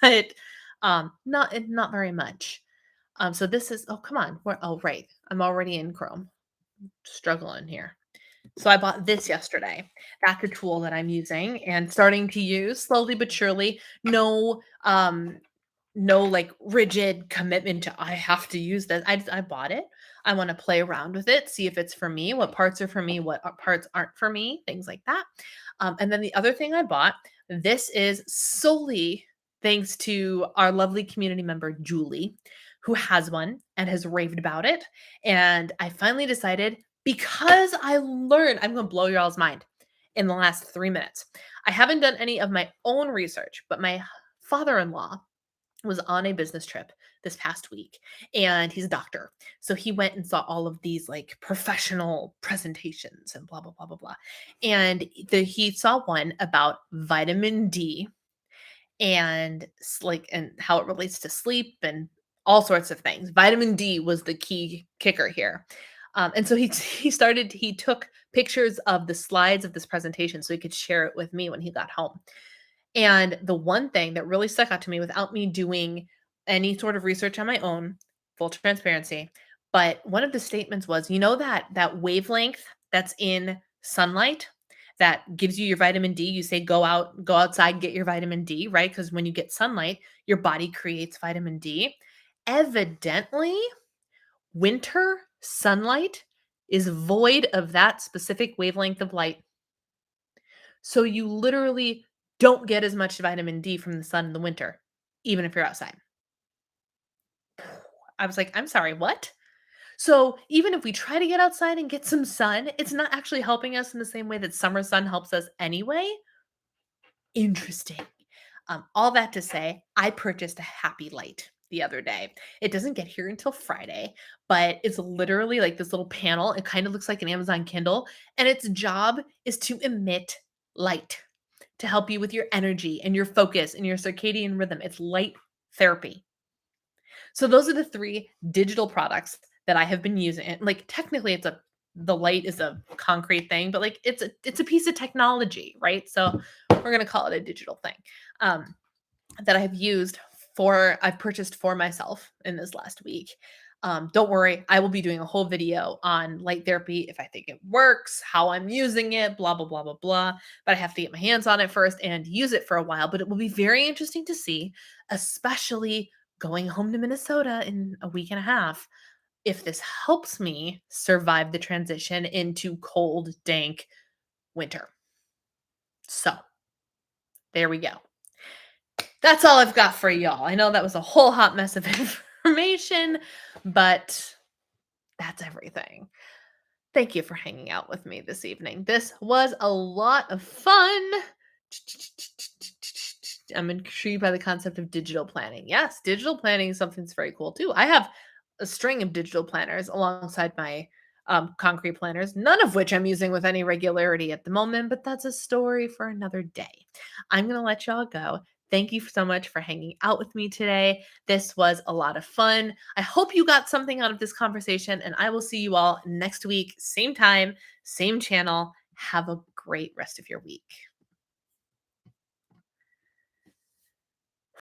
but not very much. So this is, oh, come on. Oh, right. I'm already in Chrome. Struggling here. So I bought this yesterday. That's a tool that I'm using and starting to use slowly but surely. No like rigid commitment to I have to use this. I bought it. I want to play around with it, see if it's for me, what parts are for me, what parts aren't for me, things like that. And then the other thing I bought, this is solely thanks to our lovely community member Julie, who has one and has raved about it. And I finally decided because I learned, I'm going to blow your all's mind in the last 3 minutes. I haven't done any of my own research, but my father-in-law was on a business trip this past week and he's a doctor. So he went and saw all of these like professional presentations and blah blah blah blah blah. And he saw one about vitamin D and like and how it relates to sleep and all sorts of things. Vitamin D was the key kicker here. And so he took pictures of the slides of this presentation so he could share it with me when he got home. And the one thing that really stuck out to me without me doing any sort of research on my own, full transparency, but one of the statements was, you know that wavelength that's in sunlight that gives you your vitamin D, you say go outside, get your vitamin D, right? Because when you get sunlight, your body creates vitamin D. Evidently, winter sunlight is void of that specific wavelength of light. So you literally don't get as much vitamin D from the sun in the winter, even if you're outside. I was like, I'm sorry, what? So even if we try to get outside and get some sun, it's not actually helping us in the same way that summer sun helps us anyway. Interesting. All that to say, I purchased a happy light the other day. It doesn't get here until Friday, but it's literally like this little panel. It kind of looks like an Amazon Kindle, and its job is to emit light to help you with your energy and your focus and your circadian rhythm. It's light therapy. So those are the three digital products that I have been using. Like technically the light is a concrete thing, but like it's a piece of technology, right? So we're gonna call it a digital thing that I've purchased for myself in this last week. Don't worry, I will be doing a whole video on light therapy if I think it works, how I'm using it, blah, blah, blah, blah, blah. But I have to get my hands on it first and use it for a while. But it will be very interesting to see, especially going home to Minnesota in a week and a half, if this helps me survive the transition into cold, dank winter. So there we go. That's all I've got for y'all. I know that was a whole hot mess of information, but that's everything. Thank you for hanging out with me this evening. This was a lot of fun. I'm intrigued by the concept of digital planning. Yes, digital planning is something that's very cool too. I have a string of digital planners alongside my concrete planners, none of which I'm using with any regularity at the moment, but that's a story for another day. I'm going to let y'all go. Thank you so much for hanging out with me today. This was a lot of fun. I hope you got something out of this conversation, and I will see you all next week, same time, same channel. Have a great rest of your week.